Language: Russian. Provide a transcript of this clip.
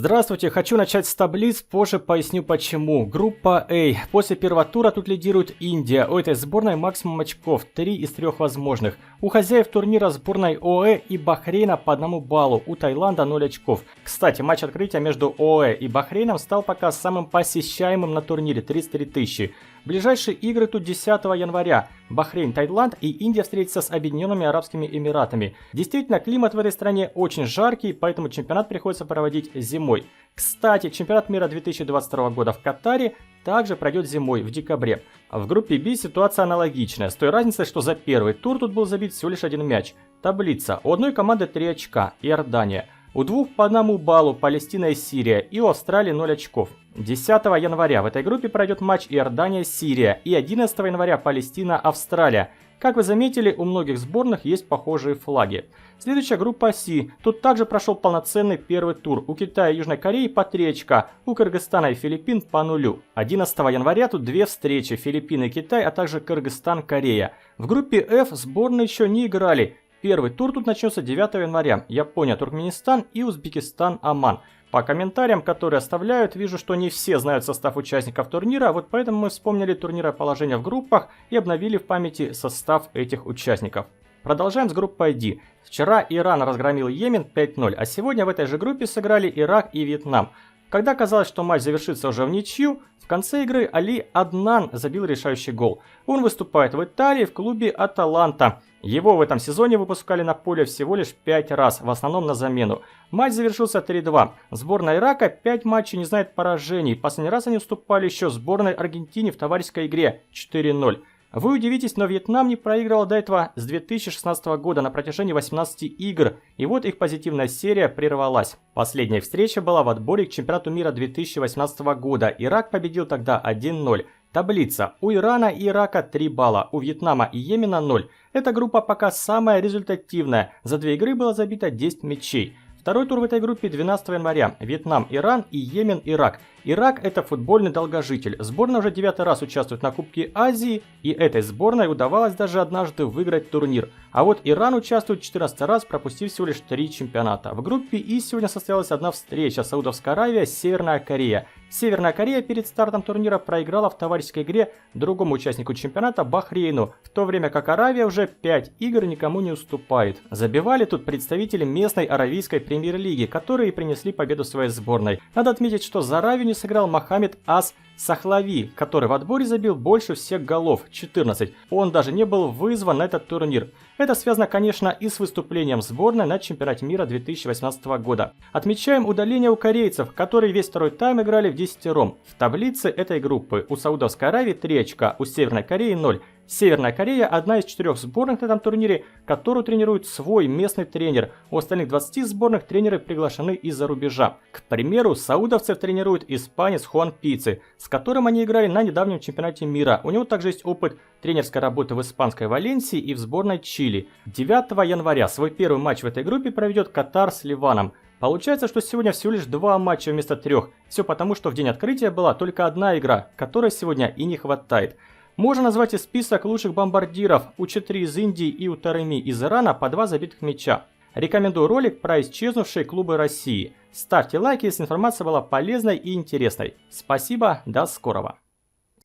Здравствуйте, хочу начать с таблиц, позже поясню почему. Группа А. После первого тура тут лидирует Индия. У этой сборной максимум очков, 3 из 3 возможных. У хозяев турнира сборной ОАЭ и Бахрейна по 1 баллу, у Таиланда 0 очков. Кстати, матч открытия между ОАЭ и Бахрейном стал пока самым посещаемым на турнире, 33 тысячи. Ближайшие игры тут 10 января. Бахрейн, Таиланд и Индия встретятся с Объединенными Арабскими Эмиратами. Действительно, климат в этой стране очень жаркий, поэтому чемпионат приходится проводить зимой. Кстати, чемпионат мира 2022 года в Катаре также пройдет зимой, в декабре. В группе Б ситуация аналогичная, с той разницей, что за первый тур тут был забит всего лишь один мяч. Таблица. У одной команды 3 очка, Иордания. У двух по 1 баллу, Палестина и Сирия, и у Австралии 0 очков. 10 января в этой группе пройдет матч Иордания-Сирия и 11 января Палестина-Австралия. Как вы заметили, у многих сборных есть похожие флаги. Следующая группа С. Тут также прошел полноценный первый тур. У Китая и Южной Кореи по 3 очка, у Кыргызстана и Филиппин по 0. 11 января тут 2 встречи, Филиппины и Китай, а также Кыргызстан-Корея. В группе F сборные еще не играли. Первый тур тут начнется 9 января. Япония, Туркменистан и Узбекистан, Оман. По комментариям, которые оставляют, вижу, что не все знают состав участников турнира, вот поэтому мы вспомнили турнирное положение в группах и обновили в памяти состав этих участников. Продолжаем с группой D. Вчера Иран разгромил Йемен 5-0, а сегодня в этой же группе сыграли Ирак и Вьетнам. Когда казалось, что матч завершится уже в ничью, в конце игры Али Аднан забил решающий гол. Он выступает в Италии в клубе Аталанта. Его в этом сезоне выпускали на поле всего лишь 5 раз, в основном на замену. Матч завершился 3-2. Сборная Ирака 5 матчей не знает поражений. Последний раз они уступали еще сборной Аргентине в товарищеской игре 4-0. Вы удивитесь, но Вьетнам не проигрывал до этого с 2016 года на протяжении 18 игр, и вот их позитивная серия прервалась. Последняя встреча была в отборе к чемпионату мира 2018 года. Ирак победил тогда 1-0. Таблица. У Ирана и Ирака 3 балла, у Вьетнама и Йемена 0. Эта группа пока самая результативная. За 2 игры было забито 10 мячей. Второй тур в этой группе 12 января. Вьетнам, Иран и Йемен, Ирак. Ирак – это футбольный долгожитель. Сборная уже 9 раз участвует на Кубке Азии, и этой сборной удавалось даже однажды выиграть турнир. А вот Иран участвует 14 раз, пропустив всего лишь 3 чемпионата. В группе И сегодня состоялась одна встреча: Саудовская Аравия, Северная Корея. Северная Корея перед стартом турнира проиграла в товарищеской игре другому участнику чемпионата Бахрейну, в то время как Аравия уже 5 игр никому не уступает. Забивали тут представители местной аравийской премьер-лиги, которые принесли победу своей сборной. Надо отметить, что за Аравию не сыграл Мохаммед Ас Сахлави, который в отборе забил больше всех голов, 14. Он даже не был вызван на этот турнир. Это связано, конечно, и с выступлением сборной на чемпионате мира 2018 года. Отмечаем удаление у корейцев, которые весь второй тайм играли в десятером. В таблице этой группы у Саудовской Аравии 3 очка, у Северной Кореи 0. Северная Корея – одна из 4 сборных на этом турнире, которую тренирует свой местный тренер. У остальных 20 сборных тренеры приглашены из-за рубежа. К примеру, саудовцев тренирует испанец Хуан Пицци, с которым они играли на недавнем чемпионате мира. У него также есть опыт тренерской работы в испанской Валенсии и в сборной Чили. 9 января свой первый матч в этой группе проведет Катар с Ливаном. Получается, что сегодня всего лишь 2 матча вместо 3. Все потому, что в день открытия была только одна игра, которой сегодня и не хватает. Можно назвать и список лучших бомбардиров: у 4 из Индии и у Тареми из Ирана по 2 забитых мяча. Рекомендую ролик про исчезнувшие клубы России. Ставьте лайки, если информация была полезной и интересной. Спасибо, до скорого.